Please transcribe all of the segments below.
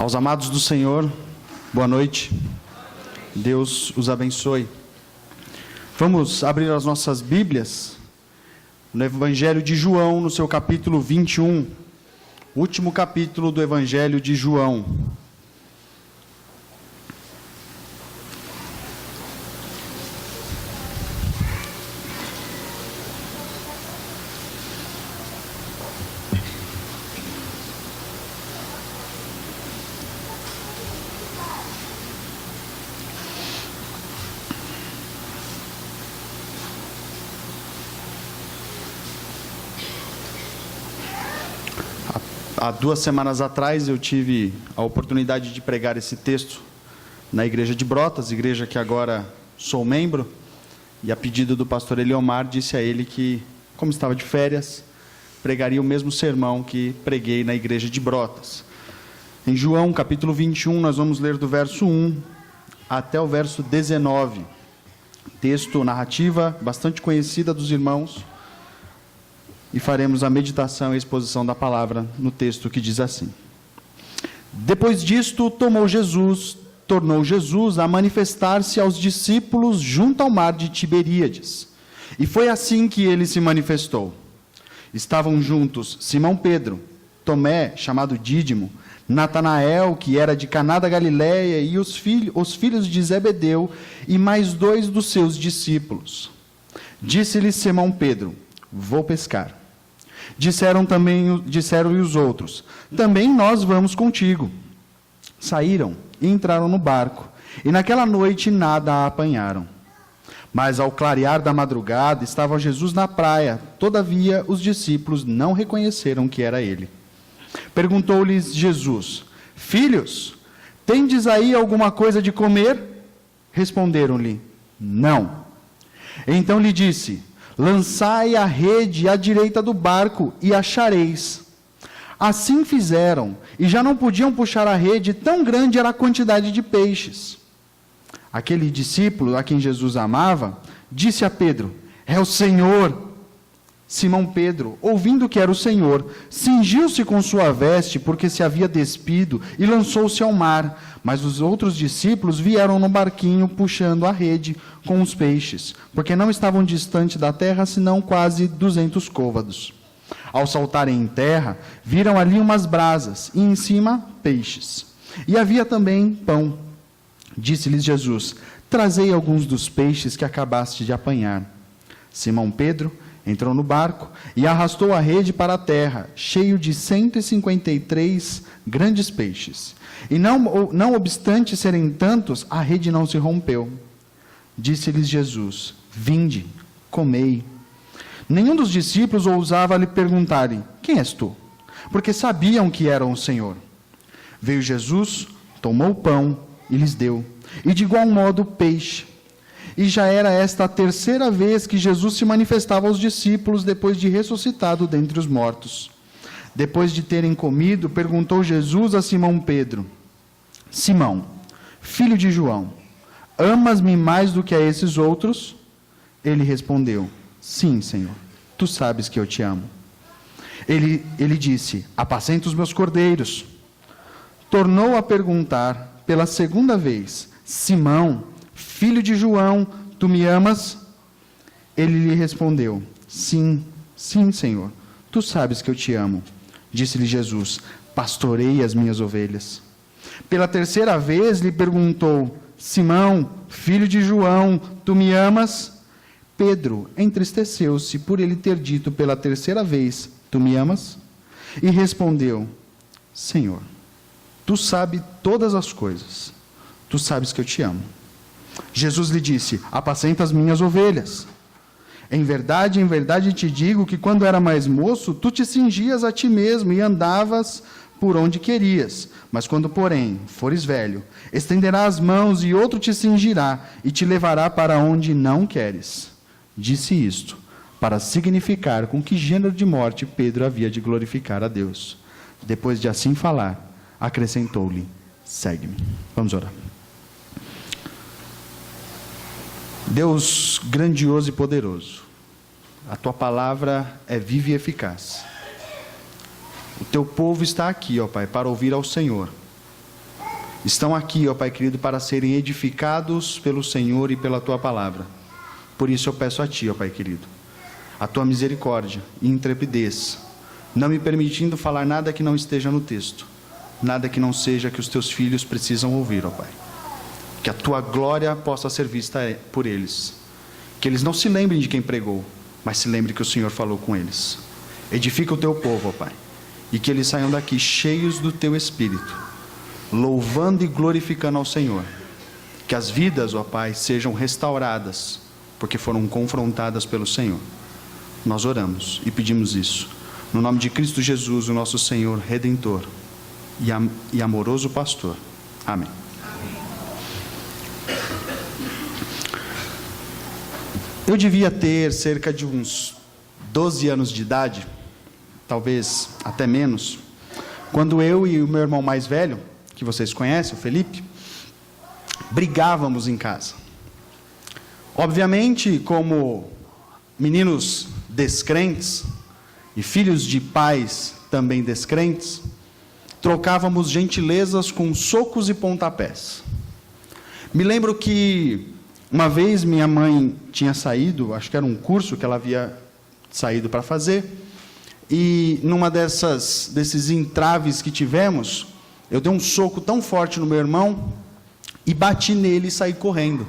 Aos amados do Senhor, boa noite. Deus os abençoe. Vamos abrir as nossas Bíblias no Evangelho de João, no seu capítulo 21, último capítulo do Evangelho de João. Há 2 semanas atrás eu tive a oportunidade de pregar esse texto na igreja de Brotas, igreja que agora sou membro, e a pedido do pastor Eliomar disse a ele que, como estava de férias, pregaria o mesmo sermão que preguei na igreja de Brotas. Em João capítulo 21 nós vamos ler do verso 1 até o verso 19, texto, narrativa bastante conhecida dos irmãos, e faremos a meditação e a exposição da palavra no texto que diz assim: Depois disto, tornou Jesus a manifestar-se aos discípulos junto ao mar de Tiberíades. E foi assim que ele se manifestou. Estavam juntos Simão Pedro, Tomé, chamado Dídimo, Natanael, que era de Caná da Galileia, e os filhos de Zebedeu, e mais 2 dos seus discípulos. Disse-lhe Simão Pedro: Vou pescar. Disseram-lhe os outros: Também nós vamos contigo. Saíram e entraram no barco, e naquela noite nada apanharam. Mas ao clarear da madrugada estava Jesus na praia. Todavia os discípulos não reconheceram que era ele. Perguntou-lhes Jesus: Filhos, tendes aí alguma coisa de comer? Responderam-lhe: Não. Então lhe disse: Lançai a rede à direita do barco e achareis. Assim fizeram, e já não podiam puxar a rede, tão grande era a quantidade de peixes. Aquele discípulo a quem Jesus amava, disse a Pedro: É o Senhor. Simão Pedro, ouvindo que era o Senhor, cingiu-se com sua veste, porque se havia despido, e lançou-se ao mar. Mas os outros discípulos vieram no barquinho, puxando a rede com os peixes, porque não estavam distante da terra, senão quase 200 côvados. Ao saltarem em terra, viram ali umas brasas, e em cima peixes. E havia também pão. Disse-lhes Jesus: Trazei alguns dos peixes que acabaste de apanhar. Simão Pedro entrou no barco e arrastou a rede para a terra, cheio de 153 grandes peixes. E não obstante serem tantos, a rede não se rompeu. Disse-lhes Jesus: Vinde, comei. Nenhum dos discípulos ousava lhe perguntar: Quem és tu? Porque sabiam que era o Senhor. Veio Jesus, tomou o pão e lhes deu, e de igual modo o peixe. E já era esta a 3ª vez que Jesus se manifestava aos discípulos depois de ressuscitado dentre os mortos. Depois de terem comido, perguntou Jesus a Simão Pedro: Simão, filho de João, amas-me mais do que a esses outros? Ele respondeu: Sim, Senhor, tu sabes que eu te amo. Ele disse: Apacenta os meus cordeiros. Tornou a perguntar pela 2ª vez: Simão, filho de João, tu me amas? Ele lhe respondeu: Sim, sim, Senhor, tu sabes que eu te amo. Disse-lhe Jesus: Pastorei as minhas ovelhas. Pela 3ª vez lhe perguntou: Simão, filho de João, tu me amas? Pedro entristeceu-se por ele ter dito pela 3ª vez: Tu me amas? E respondeu: Senhor, tu sabes todas as coisas, tu sabes que eu te amo. Jesus lhe disse: Apacenta as minhas ovelhas. Em verdade te digo que quando era mais moço, tu te cingias a ti mesmo e andavas por onde querias. Mas quando, porém, fores velho, estenderás as mãos e outro te cingirá e te levará para onde não queres. Disse isto para significar com que gênero de morte Pedro havia de glorificar a Deus. Depois de assim falar, acrescentou-lhe: Segue-me. Vamos orar. Deus grandioso e poderoso, a tua palavra é viva e eficaz. O teu povo está aqui, ó Pai, para ouvir ao Senhor. estão aqui, ó Pai querido, para serem edificados pelo Senhor e pela Tua palavra. Por isso eu peço a Ti, ó Pai querido, a Tua misericórdia e intrepidez, não me permitindo falar nada que não esteja no texto, nada que não seja que os Teus filhos precisam ouvir, ó Pai. Que a Tua glória possa ser vista por eles, que eles não se lembrem de quem pregou, mas se lembrem que o Senhor falou com eles. Edifica o Teu povo, ó Pai, e que eles saiam daqui cheios do Teu Espírito, louvando e glorificando ao Senhor. Que as vidas, ó Pai, sejam restauradas, porque foram confrontadas pelo Senhor. Nós oramos e pedimos isso, no nome de Cristo Jesus, o nosso Senhor Redentor e amoroso Pastor. Amém. Eu devia ter cerca de uns 12 anos de idade, talvez até menos, quando eu e o meu irmão mais velho, que vocês conhecem, o Felipe, brigávamos em casa. Obviamente, como meninos descrentes e filhos de pais também descrentes, trocávamos gentilezas com socos e pontapés. Me lembro que uma vez minha mãe tinha saído, acho que era um curso que ela havia saído para fazer, e numa desses entraves que tivemos, eu dei um soco tão forte no meu irmão e bati nele e saí correndo.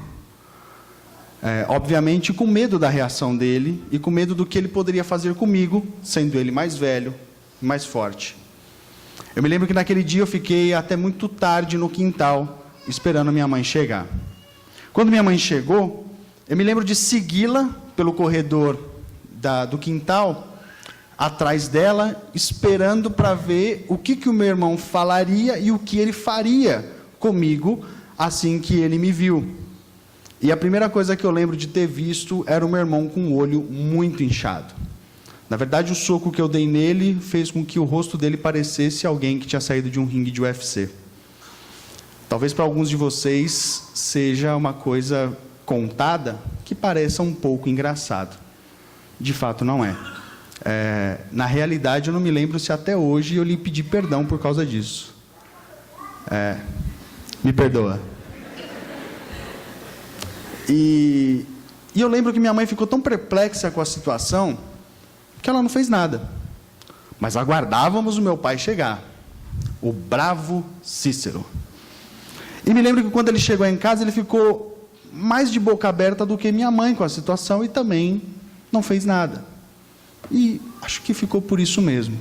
Obviamente com medo da reação dele e com medo do que ele poderia fazer comigo, sendo ele mais velho e mais forte. Eu me lembro que naquele dia eu fiquei até muito tarde no quintal, esperando minha mãe chegar. Quando minha mãe chegou, eu me lembro de segui-la pelo corredor do quintal, atrás dela, esperando para ver o que o meu irmão falaria e o que ele faria comigo assim que ele me viu. E a primeira coisa que eu lembro de ter visto era o meu irmão com o olho muito inchado. Na verdade, o soco que eu dei nele fez com que o rosto dele parecesse alguém que tinha saído de um ringue de UFC. Talvez para alguns de vocês seja uma coisa contada que pareça um pouco engraçado. De fato, não é. Na realidade, eu não me lembro se até hoje eu lhe pedi perdão por causa disso. Me perdoa. E eu lembro que minha mãe ficou tão perplexa com a situação que ela não fez nada. Mas aguardávamos o meu pai chegar, o bravo Cícero. E me lembro que quando ele chegou em casa, ele ficou mais de boca aberta do que minha mãe com a situação e também não fez nada. E acho que ficou por isso mesmo.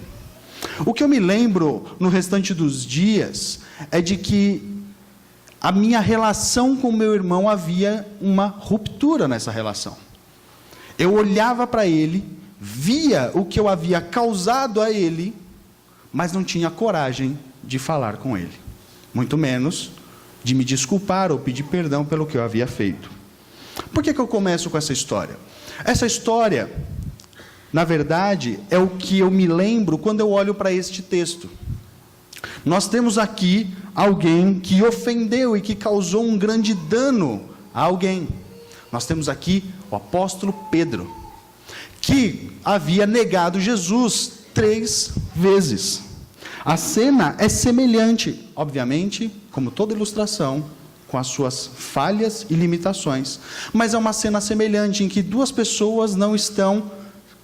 O que eu me lembro no restante dos dias é de que a minha relação com meu irmão havia uma ruptura nessa relação. Eu olhava para ele, via o que eu havia causado a ele, mas não tinha coragem de falar com ele, muito menos de me desculpar ou pedir perdão pelo que eu havia feito. Por que eu começo com essa história? Essa história, na verdade, é o que eu me lembro quando eu olho para este texto. Nós temos aqui alguém que ofendeu e que causou um grande dano a alguém. Nós temos aqui o apóstolo Pedro, que havia negado Jesus 3 vezes. A cena é semelhante, obviamente, como toda ilustração, com as suas falhas e limitações, mas é uma cena semelhante em que duas pessoas não estão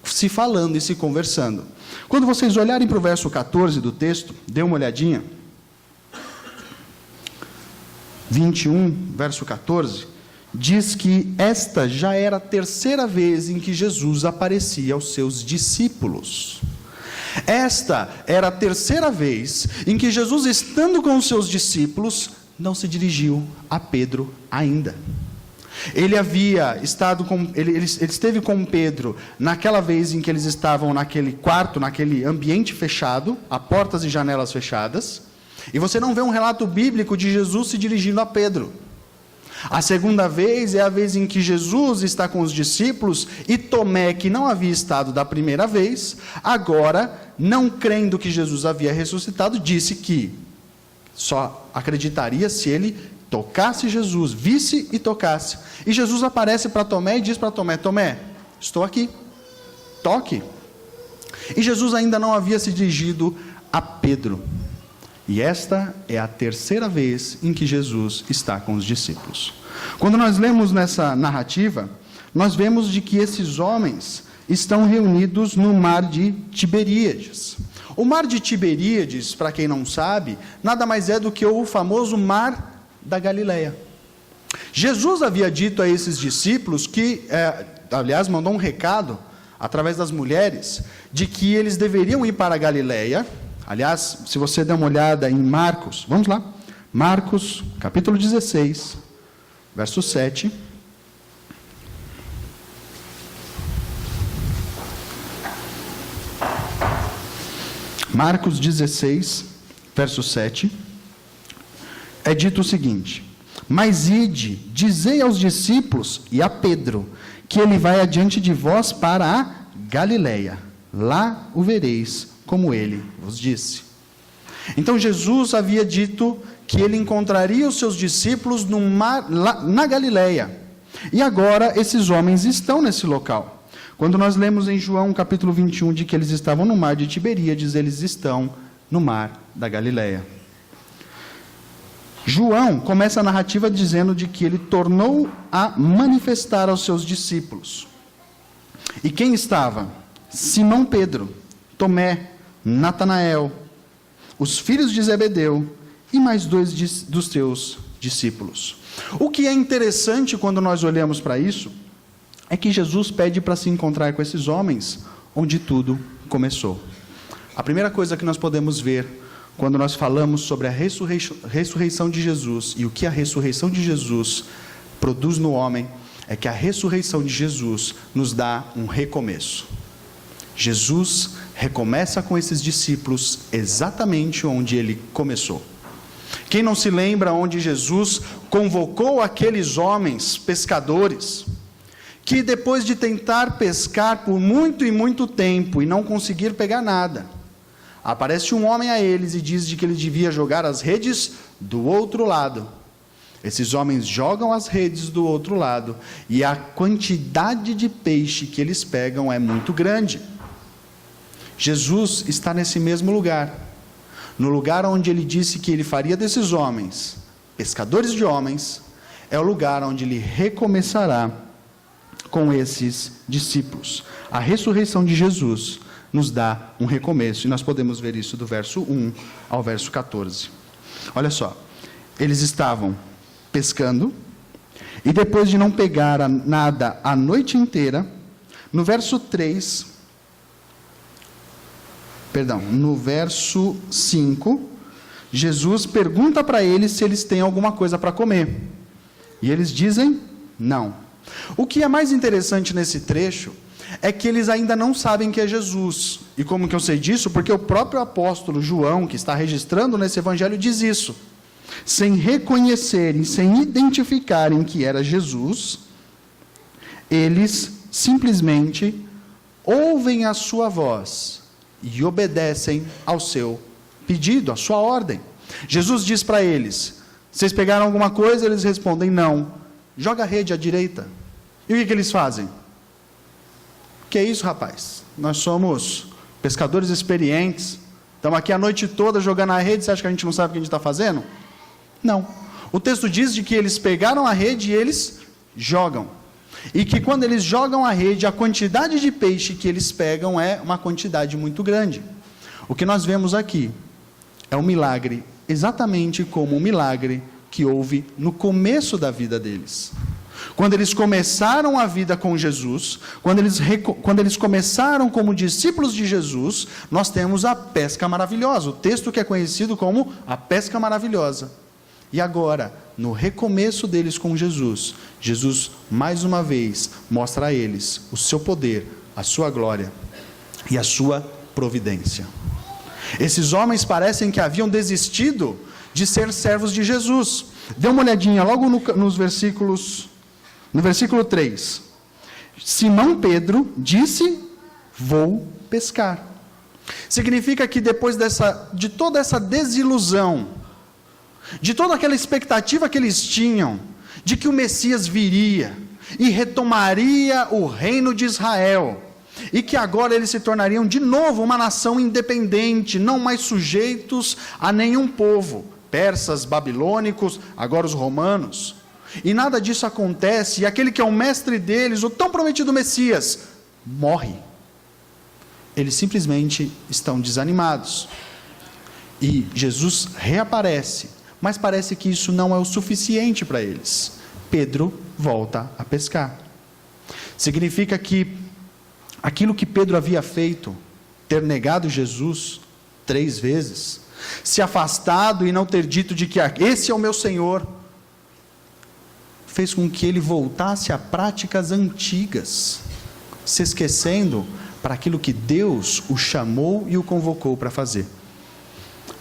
se falando e se conversando. Quando vocês olharem para o verso 14 do texto, dê uma olhadinha. 21, verso 14, diz que esta já era a terceira vez em que Jesus aparecia aos seus discípulos. Esta era a terceira vez em que Jesus, estando com os seus discípulos, não se dirigiu a Pedro ainda. Ele esteve com Pedro naquela vez em que eles estavam naquele quarto, naquele ambiente fechado, a portas e janelas fechadas, e você não vê um relato bíblico de Jesus se dirigindo a Pedro. A segunda vez é a vez em que Jesus está com os discípulos e Tomé, que não havia estado da primeira vez, agora, não crendo que Jesus havia ressuscitado, disse que só acreditaria se ele tocasse Jesus, visse e tocasse. E Jesus aparece para Tomé e diz para Tomé: Tomé, estou aqui, toque. E Jesus ainda não havia se dirigido a Pedro. E esta é a terceira vez em que Jesus está com os discípulos. Quando nós lemos nessa narrativa, nós vemos de que esses homens estão reunidos no mar de Tiberíades. O mar de Tiberíades, para quem não sabe, nada mais é do que o famoso mar da Galileia. Jesus havia dito a esses discípulos que, aliás, mandou um recado através das mulheres, de que eles deveriam ir para a Galileia. Aliás, se você der uma olhada em Marcos, vamos lá, Marcos, capítulo 16, verso 7. Marcos 16, verso 7, é dito o seguinte: mas ide, dizei aos discípulos e a Pedro, que ele vai adiante de vós para a Galileia, lá o vereis, como ele vos disse. Então Jesus havia dito que ele encontraria os seus discípulos no mar, lá, na Galileia, e agora esses homens estão nesse local. Quando nós lemos em João capítulo 21 de que eles estavam no mar de Tiberíades, eles estão no mar da Galileia. João começa a narrativa dizendo de que ele tornou a manifestar aos seus discípulos. E quem estava? Simão Pedro, Tomé, Natanael, os filhos de Zebedeu e mais dois dos seus discípulos. O que é interessante quando nós olhamos para isso, é que Jesus pede para se encontrar com esses homens, onde tudo começou. A primeira coisa que nós podemos ver, quando nós falamos sobre a ressurreição de Jesus, e o que a ressurreição de Jesus produz no homem, é que a ressurreição de Jesus nos dá um recomeço. Jesus recomeça com esses discípulos exatamente onde ele começou. Quem não se lembra onde Jesus convocou aqueles homens pescadores, que depois de tentar pescar por muito e muito tempo e não conseguir pegar nada, aparece um homem a eles e diz de que ele devia jogar as redes do outro lado. Esses homens jogam as redes do outro lado e a quantidade de peixe que eles pegam é muito grande. Jesus está nesse mesmo lugar, no lugar onde ele disse que ele faria desses homens pescadores de homens, é o lugar onde ele recomeçará com esses discípulos. A ressurreição de Jesus nos dá um recomeço, e nós podemos ver isso do verso 1 ao verso 14. Olha só, eles estavam pescando, e depois de não pegar nada a noite inteira, no verso 5, Jesus pergunta para eles se eles têm alguma coisa para comer, e eles dizem não. O que é mais interessante nesse trecho é que eles ainda não sabem que é Jesus. E como que eu sei disso? Porque o próprio apóstolo João, que está registrando nesse evangelho, diz isso. Sem reconhecerem, sem identificarem que era Jesus, eles simplesmente ouvem a sua voz e obedecem ao seu pedido, à sua ordem. Jesus diz para eles: vocês pegaram alguma coisa? Eles respondem não. Joga a rede à direita. E o que eles fazem? Que é isso, rapaz? Nós somos pescadores experientes, estamos aqui a noite toda jogando a rede, você acha que a gente não sabe o que a gente está fazendo? Não. O texto diz de que eles pegaram a rede e eles jogam. E que quando eles jogam a rede, a quantidade de peixe que eles pegam é uma quantidade muito grande. O que nós vemos aqui é um milagre, exatamente como o milagre que houve no começo da vida deles. Quando eles começaram a vida com Jesus, quando eles começaram como discípulos de Jesus, nós temos a pesca maravilhosa, o texto que é conhecido como a pesca maravilhosa. E agora, no recomeço deles com Jesus, Jesus mais uma vez mostra a eles o seu poder, a sua glória e a sua providência. Esses homens parecem que haviam desistido de ser servos de Jesus. Dê uma olhadinha logo nos versículos. No versículo 3, Simão Pedro disse: vou pescar. Significa que depois de toda essa desilusão, de toda aquela expectativa que eles tinham, de que o Messias viria e retomaria o reino de Israel, e que agora eles se tornariam de novo uma nação independente, não mais sujeitos a nenhum povo, persas, babilônicos, agora os romanos. E nada disso acontece, e aquele que é o mestre deles, o tão prometido Messias, morre. Eles simplesmente estão desanimados. E Jesus reaparece, mas parece que isso não é o suficiente para eles. Pedro volta a pescar. Significa que aquilo que Pedro havia feito, ter negado Jesus 3 vezes, se afastado e não ter dito de que esse é o meu Senhor, fez com que ele voltasse a práticas antigas, se esquecendo para aquilo que Deus o chamou e o convocou para fazer.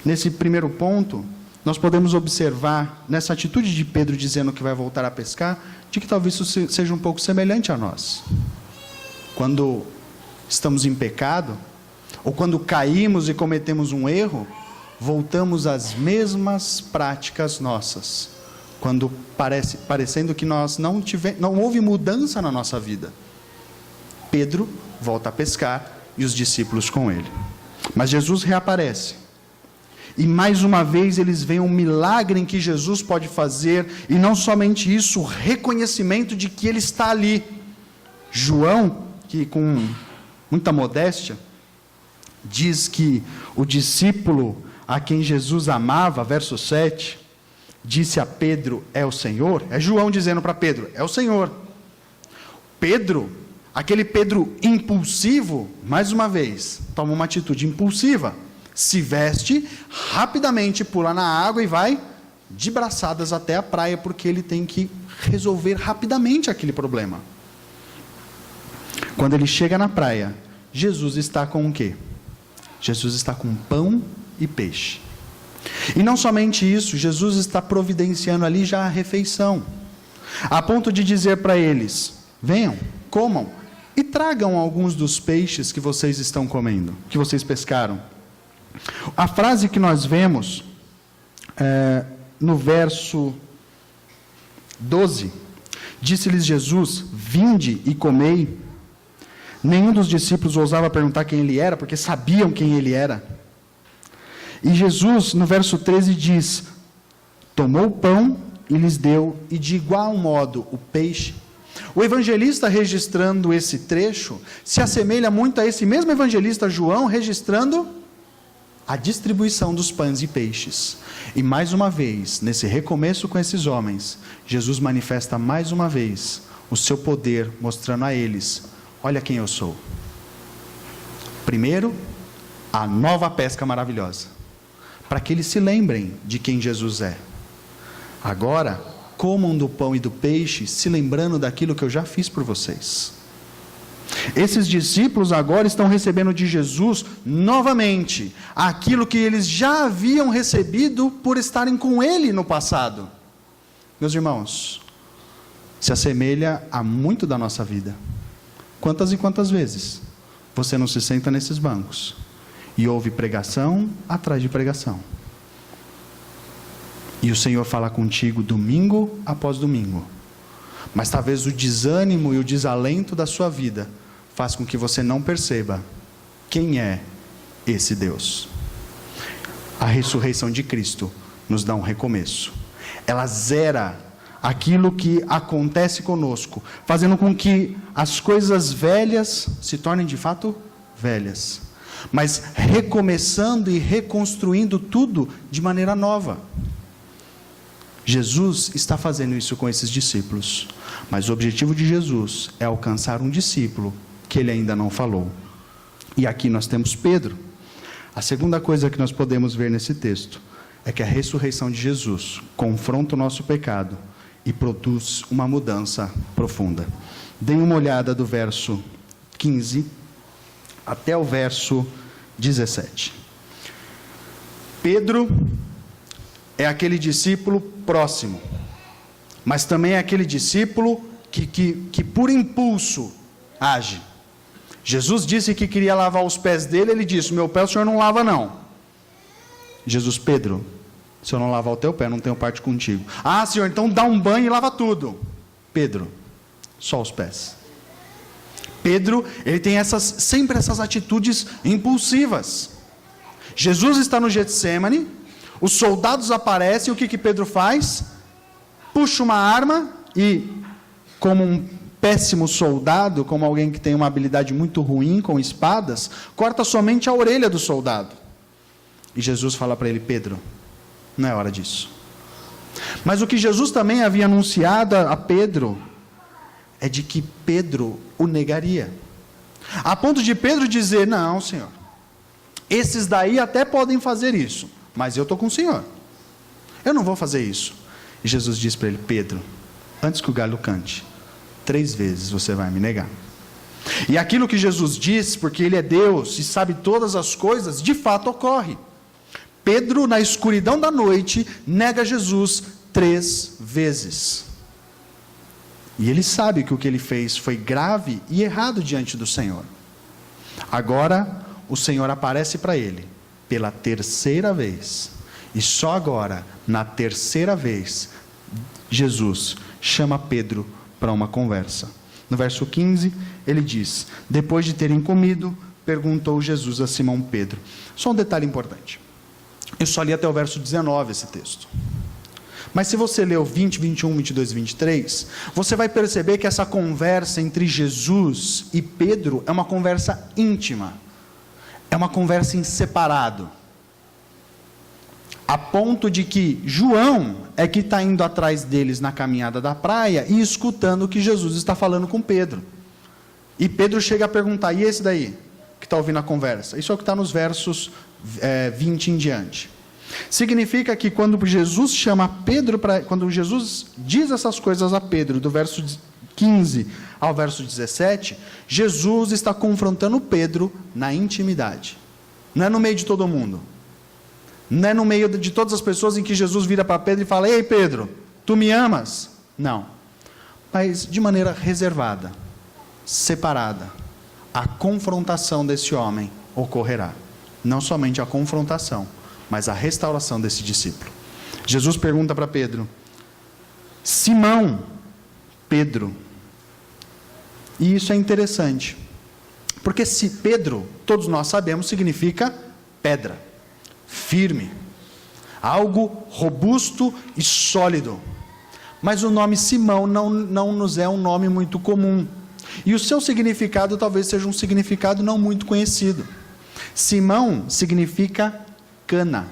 Nesse primeiro ponto, nós podemos observar, nessa atitude de Pedro dizendo que vai voltar a pescar, de que talvez isso seja um pouco semelhante a nós. Quando estamos em pecado, ou quando caímos e cometemos um erro, voltamos às mesmas práticas nossas, quando parecendo que não houve mudança na nossa vida. Pedro volta a pescar e os discípulos com ele. Mas Jesus reaparece. E mais uma vez eles veem um milagre em que Jesus pode fazer, e não somente isso, o reconhecimento de que ele está ali. João, que com muita modéstia, diz que o discípulo a quem Jesus amava, verso 7, disse a Pedro, é o Senhor. É João dizendo para Pedro, é o Senhor. Pedro, aquele Pedro impulsivo, mais uma vez, toma uma atitude impulsiva, se veste, rapidamente pula na água e vai de braçadas até a praia, porque ele tem que resolver rapidamente aquele problema. Quando ele chega na praia, Jesus está com o quê? Jesus está com pão e peixe. E não somente isso, Jesus está providenciando ali já a refeição, a ponto de dizer para eles, venham, comam, e tragam alguns dos peixes que vocês estão comendo, que vocês pescaram. A frase que nós vemos no verso 12, disse-lhes Jesus, vinde e comei. Nenhum dos discípulos ousava perguntar quem ele era, porque sabiam quem ele era. E Jesus, no verso 13, diz, tomou o pão e lhes deu, e de igual modo o peixe. O evangelista registrando esse trecho, se assemelha muito a esse mesmo evangelista João, registrando a distribuição dos pães e peixes. E mais uma vez, nesse recomeço com esses homens, Jesus manifesta mais uma vez o seu poder, mostrando a eles, olha quem eu sou. Primeiro, a nova pesca maravilhosa, para que eles se lembrem de quem Jesus é. Agora, comam do pão e do peixe, se lembrando daquilo que eu já fiz por vocês. Esses discípulos agora estão recebendo de Jesus, novamente, aquilo que eles já haviam recebido por estarem com Ele no passado. Meus irmãos, se assemelha a muito da nossa vida. Quantas e quantas vezes você não se senta nesses bancos e ouve pregação atrás de pregação, e o Senhor fala contigo domingo após domingo, mas talvez o desânimo e o desalento da sua vida faz com que você não perceba quem é esse Deus. A ressurreição de Cristo nos dá um recomeço. Ela zera aquilo que acontece conosco, fazendo com que as coisas velhas se tornem de fato velhas, mas recomeçando e reconstruindo tudo de maneira nova. Jesus está fazendo isso com esses discípulos, mas o objetivo de Jesus é alcançar um discípulo que ele ainda não falou. E aqui nós temos Pedro. A segunda coisa que nós podemos ver nesse texto é que a ressurreição de Jesus confronta o nosso pecado e produz uma mudança profunda. Deem uma olhada do verso 15 até o verso 17. Pedro é aquele discípulo próximo, mas também é aquele discípulo que por impulso age. Jesus disse que queria lavar os pés dele, ele disse, meu pé o senhor não lava não. Jesus, Pedro, se eu não lavar o teu pé, não tenho parte contigo. Ah, senhor, então dá um banho e lava tudo. Pedro, só os pés. Pedro, ele tem sempre essas atitudes impulsivas. Jesus está no Getsêmani, os soldados aparecem, o que Pedro faz? Puxa uma arma e, como um péssimo soldado, como alguém que tem uma habilidade muito ruim com espadas, corta somente a orelha do soldado. E Jesus fala para ele: Pedro, não é hora disso. Mas o que Jesus também havia anunciado a Pedro é de que Pedro o negaria, a ponto de Pedro dizer: não, Senhor, esses daí até podem fazer isso, mas eu estou com o Senhor, eu não vou fazer isso. E Jesus diz para ele: Pedro, antes que o galho cante, 3 vezes você vai me negar. E aquilo que Jesus diz, porque Ele é Deus e sabe todas as coisas, de fato ocorre. Pedro, na escuridão da noite, nega Jesus 3 vezes. E ele sabe que o que ele fez foi grave e errado diante do Senhor. Agora, o Senhor aparece para ele pela 3ª vez. E só agora, na 3ª vez, Jesus chama Pedro para uma conversa. No verso 15, ele diz: depois de terem comido, perguntou Jesus a Simão Pedro. Só um detalhe importante. Eu só li até o verso 19 esse texto. Mas se você ler o 20, 21, 22 e 23, você vai perceber que essa conversa entre Jesus e Pedro é uma conversa íntima. É uma conversa em separado. A ponto de que João é que está indo atrás deles na caminhada da praia e escutando o que Jesus está falando com Pedro. E Pedro chega a perguntar: e esse daí, que está ouvindo a conversa? Isso é o que está nos versos 20 em diante. Significa que quando Jesus chama Pedro, quando Jesus diz essas coisas a Pedro, do verso 15 ao verso 17, Jesus está confrontando Pedro na intimidade. Não é no meio de todo mundo. Não é no meio de todas as pessoas em que Jesus vira para Pedro e fala: ei Pedro, tu me amas? Não. Mas de maneira reservada, separada, a confrontação desse homem ocorrerá. Não somente a confrontação, mas a restauração desse discípulo. Jesus pergunta para Pedro: Simão, Pedro. E isso é interessante, porque se Pedro, todos nós sabemos, significa pedra, firme, algo robusto e sólido. Mas o nome Simão não nos é um nome muito comum, e o seu significado talvez seja um significado não muito conhecido. Simão significa cana,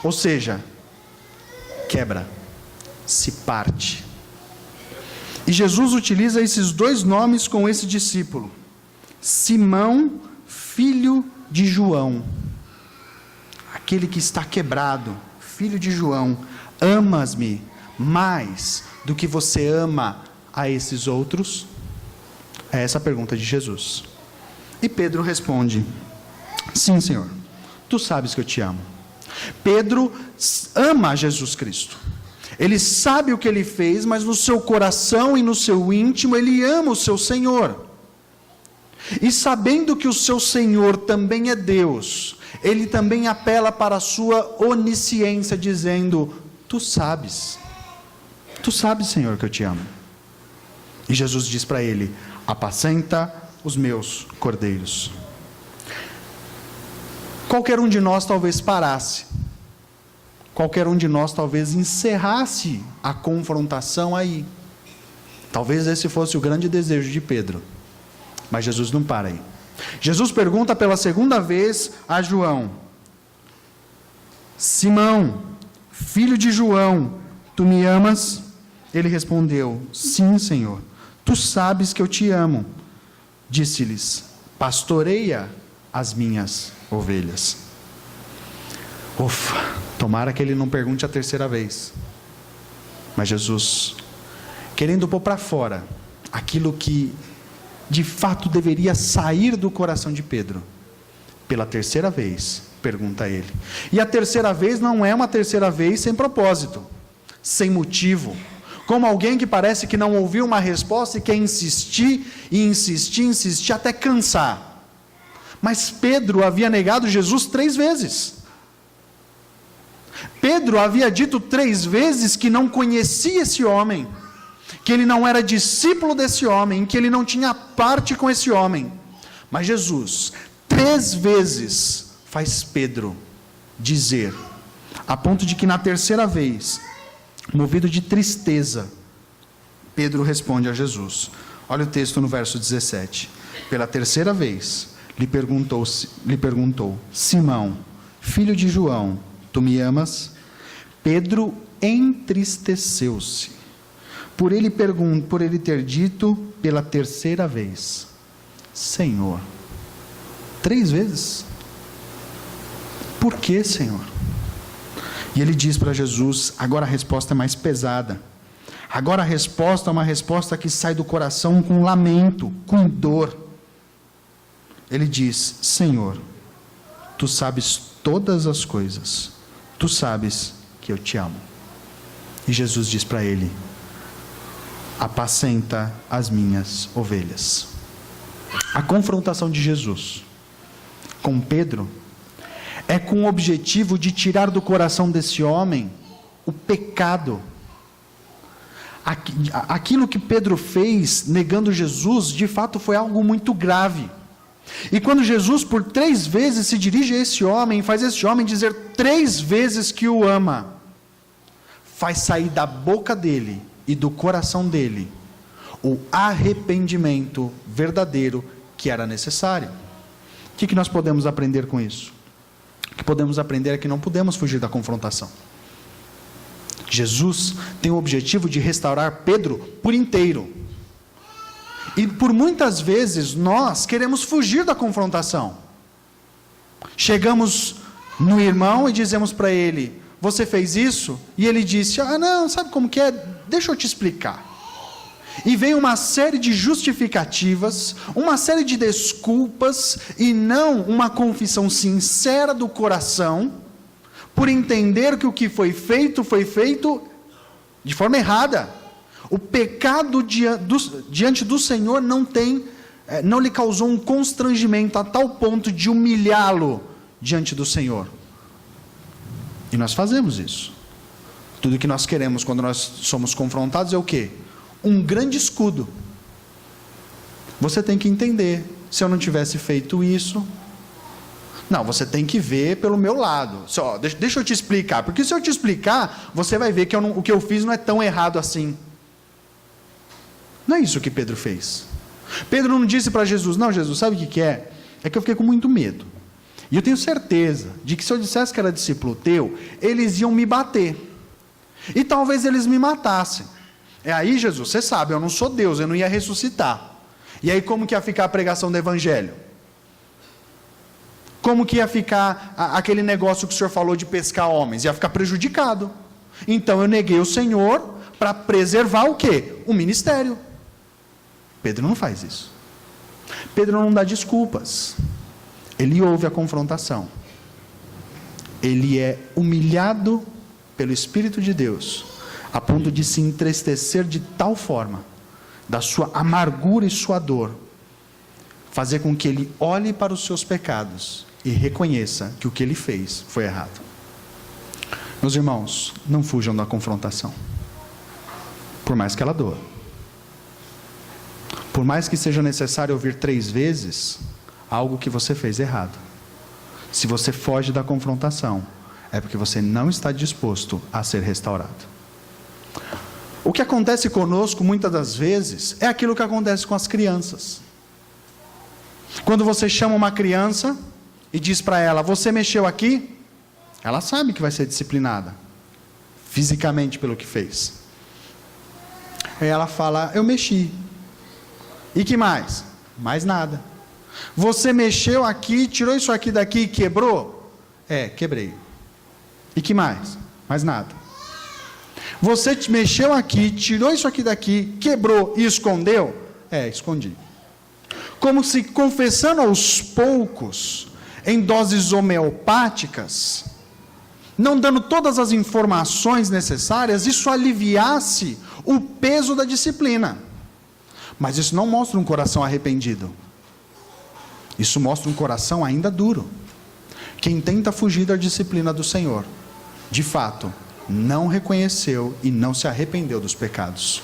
ou seja, quebra, se parte. E Jesus utiliza esses 2 nomes com esse discípulo: Simão, filho de João, aquele que está quebrado, filho de João, amas-me mais do que você ama a esses outros? É essa a pergunta de Jesus. E Pedro responde: sim, Senhor, tu sabes que eu te amo. Pedro ama Jesus Cristo. Ele sabe o que ele fez, mas no seu coração e no seu íntimo, ele ama o seu Senhor. E sabendo que o seu Senhor também é Deus, ele também apela para a sua onisciência, dizendo: tu sabes, Senhor, que eu te amo. E Jesus diz para ele: apacenta os meus cordeiros. Qualquer um de nós talvez parasse, qualquer um de nós talvez encerrasse a confrontação aí. Talvez esse fosse o grande desejo de Pedro, mas Jesus não para aí. Jesus pergunta pela 2ª vez a João: Simão, filho de João, tu me amas? Ele respondeu: sim, Senhor, tu sabes que eu te amo. Disse-lhes: pastoreia as minhas ovelhas. Ufa, tomara que ele não pergunte a 3ª vez. Mas Jesus, querendo pôr para fora aquilo que de fato deveria sair do coração de Pedro, pela 3ª vez, pergunta a ele. E a 3ª vez não é uma 3ª vez sem propósito, sem motivo, como alguém que parece que não ouviu uma resposta e quer insistir, e insistir, insistir, até cansar. Mas Pedro havia negado Jesus 3 vezes. Pedro havia dito 3 vezes que não conhecia esse homem, que ele não era discípulo desse homem, que ele não tinha parte com esse homem. Mas Jesus, 3 vezes, faz Pedro dizer, a ponto de que na terceira vez, movido de tristeza, Pedro responde a Jesus. Olha o texto no verso 17. Pela terceira vez, lhe perguntou, Simão, filho de João, tu me amas? Pedro entristeceu-se, por ele ter dito pela terceira vez, Senhor. 3 vezes? Por que, Senhor? E ele diz para Jesus, agora a resposta é mais pesada. Agora a resposta é uma resposta que sai do coração com lamento, com dor. Ele diz, Senhor, tu sabes todas as coisas, tu sabes que eu te amo. E Jesus diz para ele, apacenta as minhas ovelhas. A confrontação de Jesus com Pedro é com o objetivo de tirar do coração desse homem o pecado. Aquilo que Pedro fez negando Jesus, de fato foi algo muito grave. E quando Jesus por 3 vezes se dirige a esse homem, faz esse homem dizer 3 vezes que o ama, faz sair da boca dele e do coração dele o arrependimento verdadeiro que era necessário. O que nós podemos aprender com isso? O que podemos aprender é que não podemos fugir da confrontação. Jesus tem o objetivo de restaurar Pedro por inteiro. E por muitas vezes nós queremos fugir da confrontação. Chegamos no irmão e dizemos para ele, você fez isso? E ele disse, não, sabe como que é? Deixa eu te explicar. E vem uma série de justificativas, uma série de desculpas, e não uma confissão sincera do coração, por entender que o que foi feito de forma errada. O pecado diante do Senhor não lhe causou um constrangimento a tal ponto de humilhá-lo diante do Senhor. E nós fazemos isso. Tudo que nós queremos quando nós somos confrontados é o quê? Um grande escudo. Você tem que entender, se eu não tivesse feito isso, não, você tem que ver pelo meu lado. Só, deixa eu te explicar, porque se eu te explicar, você vai ver que o que eu fiz não é tão errado assim. Não é isso que Pedro fez. Pedro não disse para Jesus, não, Jesus, sabe o que é? É que eu fiquei com muito medo. E eu tenho certeza de que se eu dissesse que era discípulo teu, eles iam me bater. E talvez eles me matassem. Aí, Jesus, você sabe, eu não sou Deus, eu não ia ressuscitar. E aí como que ia ficar a pregação do Evangelho? Como que ia ficar aquele negócio que o Senhor falou de pescar homens? Ia ficar prejudicado. Então eu neguei o Senhor para preservar o quê? O ministério. Pedro não faz isso. Pedro não dá desculpas. Ele ouve a confrontação. Ele é humilhado pelo Espírito de Deus, a ponto de se entristecer de tal forma, da sua amargura e sua dor, fazer com que ele olhe para os seus pecados e reconheça que o que ele fez foi errado. Meus irmãos, não fujam da confrontação, por mais que ela doa. Por mais que seja necessário ouvir 3 vezes algo que você fez errado. Se você foge da confrontação, é porque você não está disposto a ser restaurado. O que acontece conosco muitas das vezes é aquilo que acontece com as crianças. Quando você chama uma criança e diz para ela, você mexeu aqui? Ela sabe que vai ser disciplinada fisicamente pelo que fez. Aí ela fala, eu mexi. E que mais? Mais nada. Você mexeu aqui, tirou isso aqui daqui e quebrou? Quebrei. E que mais? Mais nada. Você mexeu aqui, tirou isso aqui daqui, quebrou e escondeu? Escondi. Como se confessando aos poucos, em doses homeopáticas, não dando todas as informações necessárias, isso aliviasse o peso da disciplina. Mas isso não mostra um coração arrependido. Isso mostra um coração ainda duro. Quem tenta fugir da disciplina do Senhor, de fato, não reconheceu e não se arrependeu dos pecados.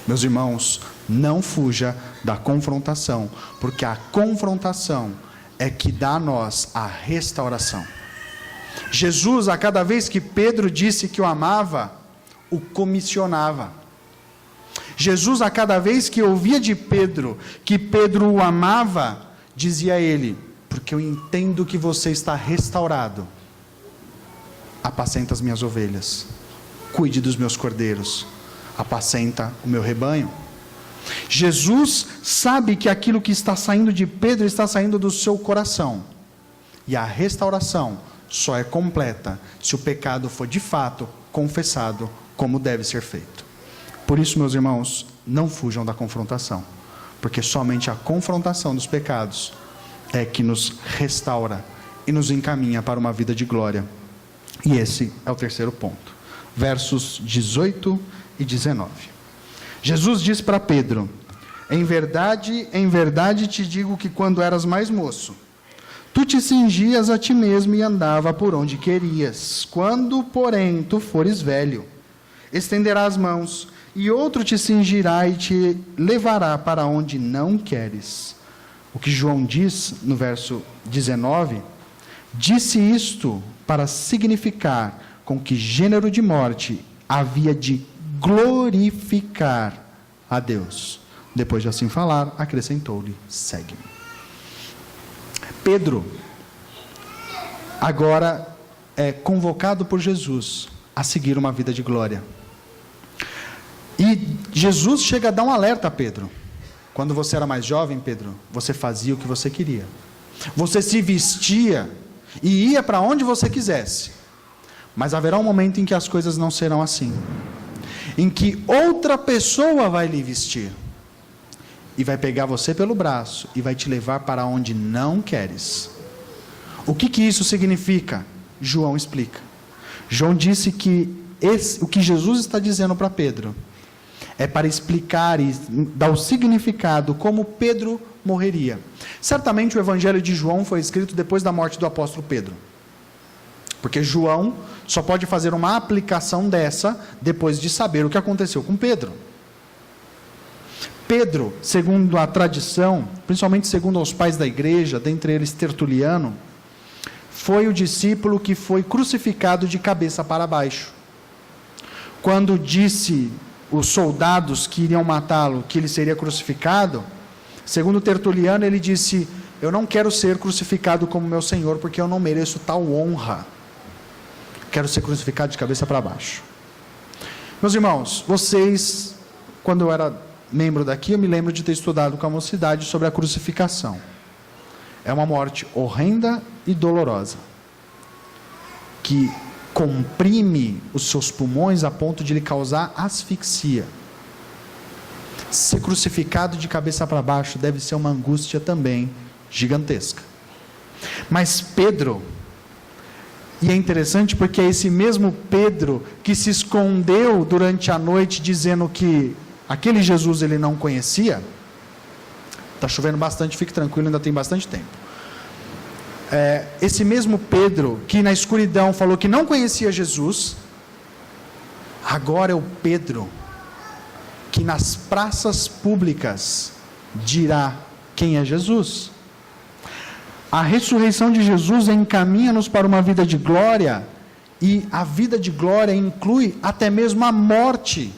Meus irmãos, não fuja da confrontação, porque a confrontação é que dá a nós a restauração. Jesus, a cada vez que Pedro disse que o amava, o comissionava. Jesus, a cada vez que ouvia de Pedro que Pedro o amava, dizia a ele: porque eu entendo que você está restaurado, apacenta as minhas ovelhas, cuide dos meus cordeiros, apacenta o meu rebanho. Jesus sabe que aquilo que está saindo de Pedro está saindo do seu coração, e a restauração só é completa se o pecado for de fato confessado como deve ser feito. Por isso, meus irmãos, não fujam da confrontação, porque somente a confrontação dos pecados é que nos restaura e nos encaminha para uma vida de glória. E esse é o terceiro ponto, versos 18 e 19. Jesus diz para Pedro: em verdade te digo que quando eras mais moço, tu te cingias a ti mesmo e andava por onde querias. Quando, porém, tu fores velho, estenderás as mãos, e outro te cingirá e te levará para onde não queres. O que João diz no verso 19, disse isto para significar com que gênero de morte havia de glorificar a Deus. Depois de assim falar, acrescentou-lhe: segue-me. Pedro agora é convocado por Jesus a seguir uma vida de glória. E Jesus chega a dar um alerta a Pedro: quando você era mais jovem, Pedro, você fazia o que você queria, você se vestia e ia para onde você quisesse, mas haverá um momento em que as coisas não serão assim, em que outra pessoa vai lhe vestir, e vai pegar você pelo braço, e vai te levar para onde não queres. O que isso significa? João explica. João disse que o que Jesus está dizendo para Pedro, é para explicar e dar o significado como Pedro morreria. Certamente o Evangelho de João foi escrito depois da morte do apóstolo Pedro, porque João só pode fazer uma aplicação dessa depois de saber o que aconteceu com Pedro. Pedro, segundo a tradição, principalmente segundo os pais da igreja, dentre eles Tertuliano, foi o discípulo que foi crucificado de cabeça para baixo. Quando disse os soldados que iriam matá-lo que ele seria crucificado, segundo Tertuliano, ele disse: eu não quero ser crucificado como meu Senhor, porque eu não mereço tal honra, quero ser crucificado de cabeça para baixo. Meus irmãos, vocês, quando eu era membro daqui, eu me lembro de ter estudado com a mocidade sobre a crucificação. É uma morte horrenda e dolorosa, que comprime os seus pulmões a ponto de lhe causar asfixia. Ser crucificado de cabeça para baixo deve ser uma angústia também gigantesca. Mas Pedro, e é interessante porque é esse mesmo Pedro que se escondeu durante a noite dizendo que aquele Jesus ele não conhecia. Está chovendo bastante, fique tranquilo, ainda tem bastante tempo. Esse mesmo Pedro que na escuridão falou que não conhecia Jesus, agora é o Pedro que nas praças públicas dirá quem é Jesus. A ressurreição de Jesus encaminha-nos para uma vida de glória, e a vida de glória inclui até mesmo a morte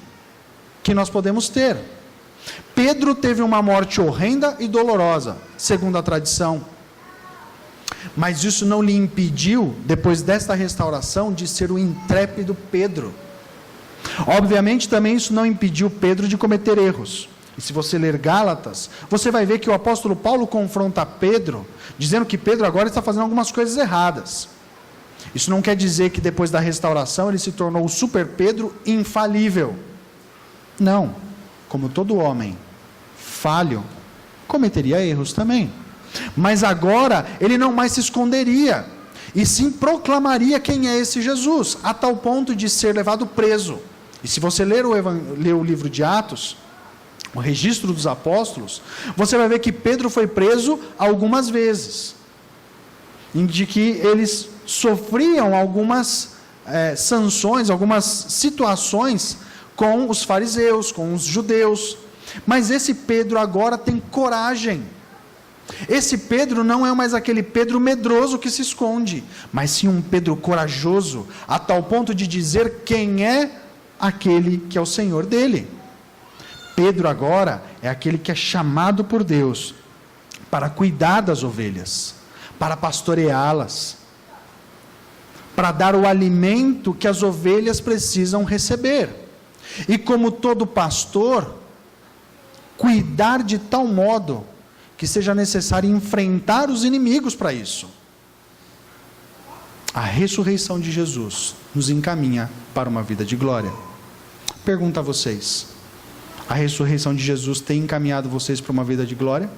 que nós podemos ter. Pedro teve uma morte horrenda e dolorosa, segundo a tradição, mas isso não lhe impediu, depois desta restauração, de ser o intrépido Pedro. Obviamente também isso não impediu Pedro de cometer erros. E se você ler Gálatas, você vai ver que o apóstolo Paulo confronta Pedro, dizendo que Pedro agora está fazendo algumas coisas erradas. Isso não quer dizer que depois da restauração ele se tornou o super Pedro infalível. Não, como todo homem falho, cometeria erros também. Mas agora ele não mais se esconderia, e sim proclamaria quem é esse Jesus, a tal ponto de ser levado preso. E se você ler o livro de Atos, o registro dos apóstolos, você vai ver que Pedro foi preso algumas vezes, de que eles sofriam algumas sanções, algumas situações, com os fariseus, com os judeus. Mas esse Pedro agora tem coragem. Esse Pedro não é mais aquele Pedro medroso que se esconde, mas sim um Pedro corajoso, a tal ponto de dizer quem é aquele que é o Senhor dele. Pedro agora é aquele que é chamado por Deus para cuidar das ovelhas, para pastoreá-las, para dar o alimento que as ovelhas precisam receber. E como todo pastor, cuidar de tal modo que seja necessário enfrentar os inimigos para isso. A ressurreição de Jesus nos encaminha para uma vida de glória. Pergunto a vocês: a ressurreição de Jesus tem encaminhado vocês para uma vida de glória?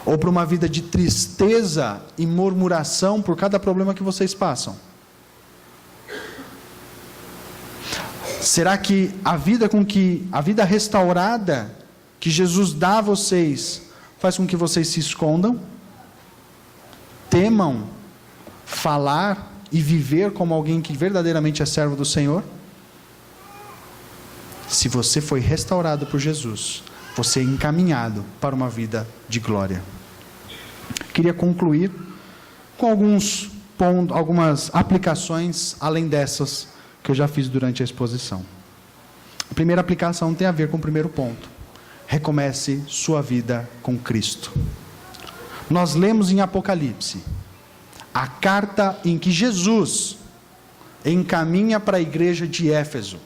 Ou para uma vida de tristeza e murmuração por cada problema que vocês passam? Será que a vida restaurada que Jesus dá a vocês faz com que vocês se escondam, temam falar e viver como alguém que verdadeiramente é servo do Senhor? Se você foi restaurado por Jesus, você é encaminhado para uma vida de glória. Queria concluir com algumas aplicações, além dessas que eu já fiz durante a exposição. A primeira aplicação tem a ver com o primeiro ponto. Recomece sua vida com Cristo. Nós lemos em Apocalipse a carta em que Jesus encaminha para a igreja de Éfeso,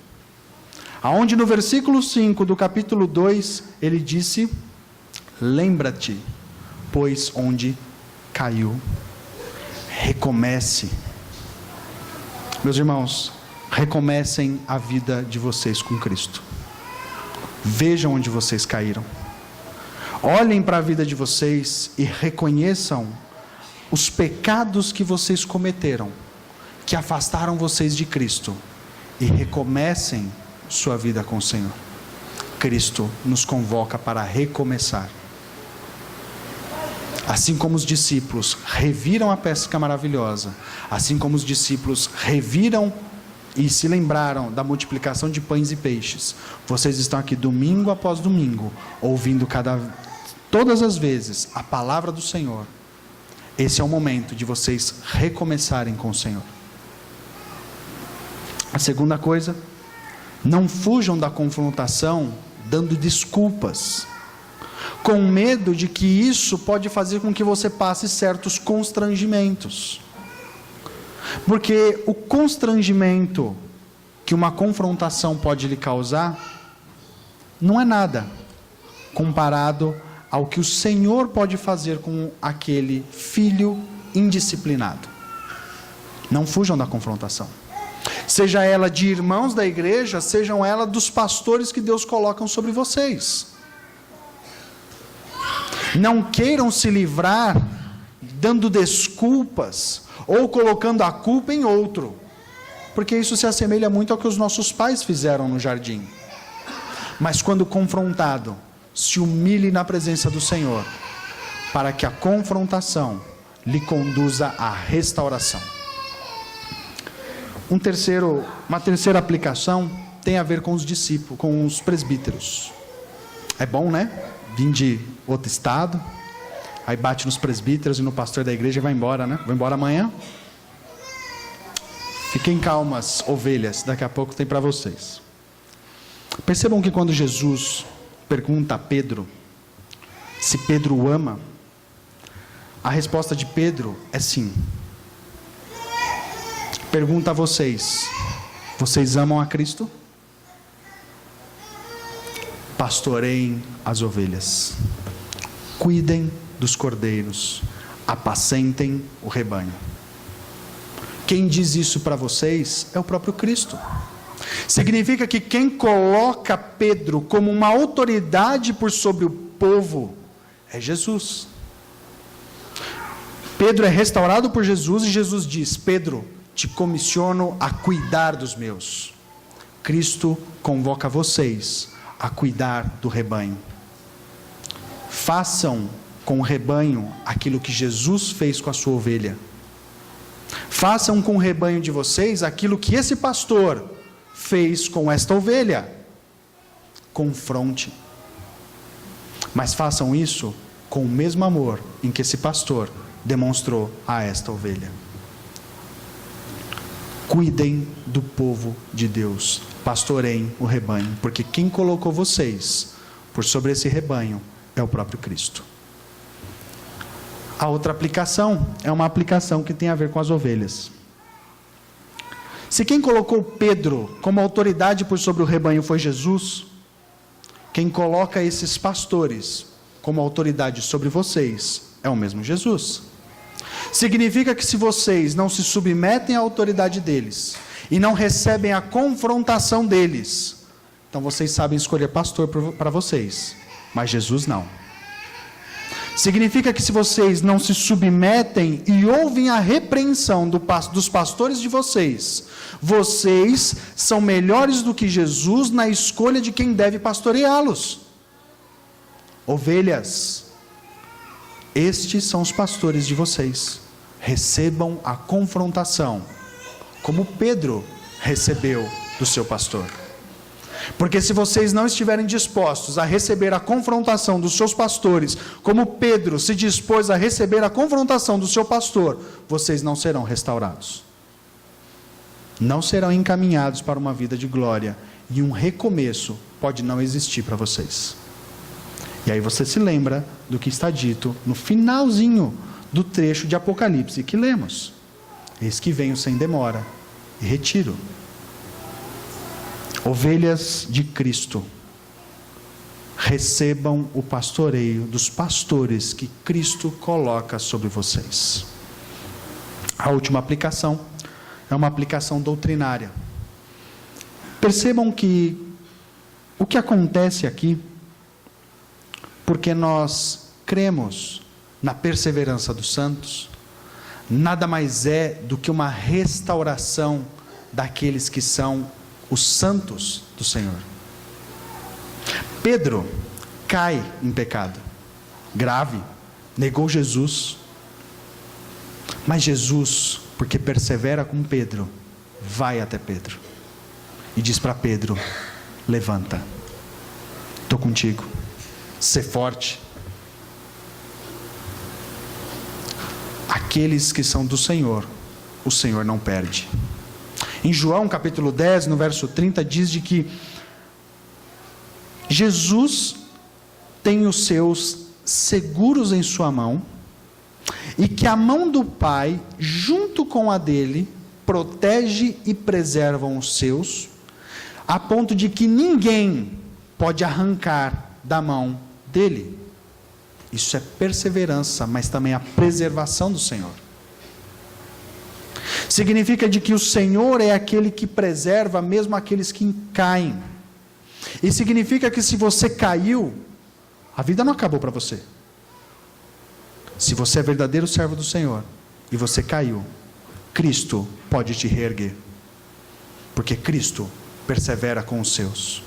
aonde no versículo 5 do capítulo 2, ele disse: lembra-te, pois onde caiu, recomece. Meus irmãos, recomecem a vida de vocês com Cristo. Vejam onde vocês caíram. Olhem para a vida de vocês e reconheçam os pecados que vocês cometeram, que afastaram vocês de Cristo, e recomecem sua vida com o Senhor. Cristo nos convoca para recomeçar. Assim como os discípulos reviram a pesca maravilhosa, assim como os discípulos reviram e se lembraram da multiplicação de pães e peixes, vocês estão aqui domingo após domingo, ouvindo todas as vezes a palavra do Senhor. Esse é o momento de vocês recomeçarem com o Senhor. A segunda coisa: não fujam da confrontação dando desculpas, com medo de que isso pode fazer com que você passe certos constrangimentos. Porque o constrangimento que uma confrontação pode lhe causar não é nada comparado ao que o Senhor pode fazer com aquele filho indisciplinado. Não fujam da confrontação, seja ela de irmãos da igreja, sejam ela dos pastores que Deus coloca sobre vocês. Não queiram se livrar dando desculpas ou colocando a culpa em outro, porque isso se assemelha muito ao que os nossos pais fizeram no jardim. Mas quando confrontado, se humilhe na presença do Senhor, para que a confrontação lhe conduza à restauração. Uma terceira aplicação tem a ver com os discípulos, com os presbíteros. É bom, né? Vim de outro estado, aí bate nos presbíteros e no pastor da igreja e vai embora, né? Vou embora amanhã. Fiquem calmas, ovelhas, daqui a pouco tem para vocês. Percebam que quando Jesus pergunta a Pedro se Pedro o ama, a resposta de Pedro é sim. Pergunta a vocês: vocês amam a Cristo? Pastoreiem as ovelhas, cuidem dos cordeiros, apacentem o rebanho. Quem diz isso para vocês é o próprio Cristo. Significa que quem coloca Pedro como uma autoridade por sobre o povo é Jesus. Pedro é restaurado por Jesus e Jesus diz: Pedro, te comissiono a cuidar dos meus. Cristo convoca vocês a cuidar do rebanho. Façam com o rebanho aquilo que Jesus fez com a sua ovelha. Façam com o rebanho de vocês aquilo que esse pastor fez com esta ovelha. Confronte. Mas façam isso com o mesmo amor em que esse pastor demonstrou a esta ovelha. Cuidem do povo de Deus, pastoreiem o rebanho, porque quem colocou vocês por sobre esse rebanho é o próprio Cristo. A outra aplicação é uma aplicação que tem a ver com as ovelhas. Se quem colocou Pedro como autoridade por sobre o rebanho foi Jesus, quem coloca esses pastores como autoridade sobre vocês é o mesmo Jesus. Significa que se vocês não se submetem à autoridade deles e não recebem a confrontação deles, então vocês sabem escolher pastor para vocês, mas Jesus não. Significa que se vocês não se submetem e ouvem a repreensão dos pastores de vocês, vocês são melhores do que Jesus na escolha de quem deve pastoreá-los. Ovelhas, estes são os pastores de vocês. Recebam a confrontação, como Pedro recebeu do seu pastor. Porque se vocês não estiverem dispostos a receber a confrontação dos seus pastores, como Pedro se dispôs a receber a confrontação do seu pastor, vocês não serão restaurados. Não serão encaminhados para uma vida de glória, e um recomeço pode não existir para vocês. E aí você se lembra do que está dito no finalzinho do trecho de Apocalipse que lemos: eis que venho sem demora e retiro. Ovelhas de Cristo, recebam o pastoreio dos pastores que Cristo coloca sobre vocês. A última aplicação é uma aplicação doutrinária. Percebam que o que acontece aqui, porque nós cremos na perseverança dos santos, nada mais é do que uma restauração daqueles que são os santos do Senhor. Pedro cai em pecado grave, negou Jesus, mas Jesus, porque persevera com Pedro, vai até Pedro e diz para Pedro: levanta, estou contigo, sê forte. Aqueles que são do Senhor, o Senhor não perde. Em João capítulo 10, no verso 30, diz de que Jesus tem os seus seguros em sua mão, e que a mão do Pai, junto com a dele, protege e preservam os seus, a ponto de que ninguém pode arrancar da mão dele. Isso é perseverança, mas também a preservação do Senhor. Significa de que o Senhor é aquele que preserva mesmo aqueles que caem. E significa que se você caiu, a vida não acabou para você. Se você é verdadeiro servo do Senhor e você caiu, Cristo pode te reerguer. Porque Cristo persevera com os seus.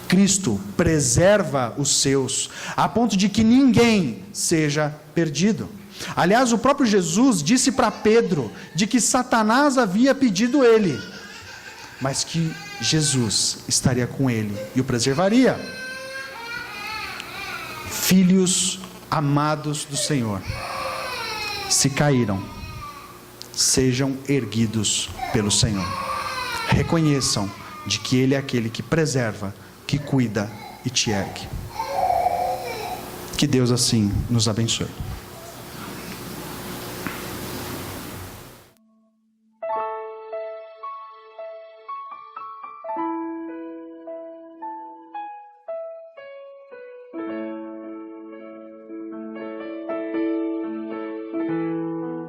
Cristo preserva os seus, a ponto de que ninguém seja perdido. Aliás, o próprio Jesus disse para Pedro de que Satanás havia pedido ele, mas que Jesus estaria com ele e o preservaria. Filhos amados do Senhor, se caíram, sejam erguidos pelo Senhor. Reconheçam de que Ele é aquele que preserva, que cuida e te ergue. Que Deus assim nos abençoe.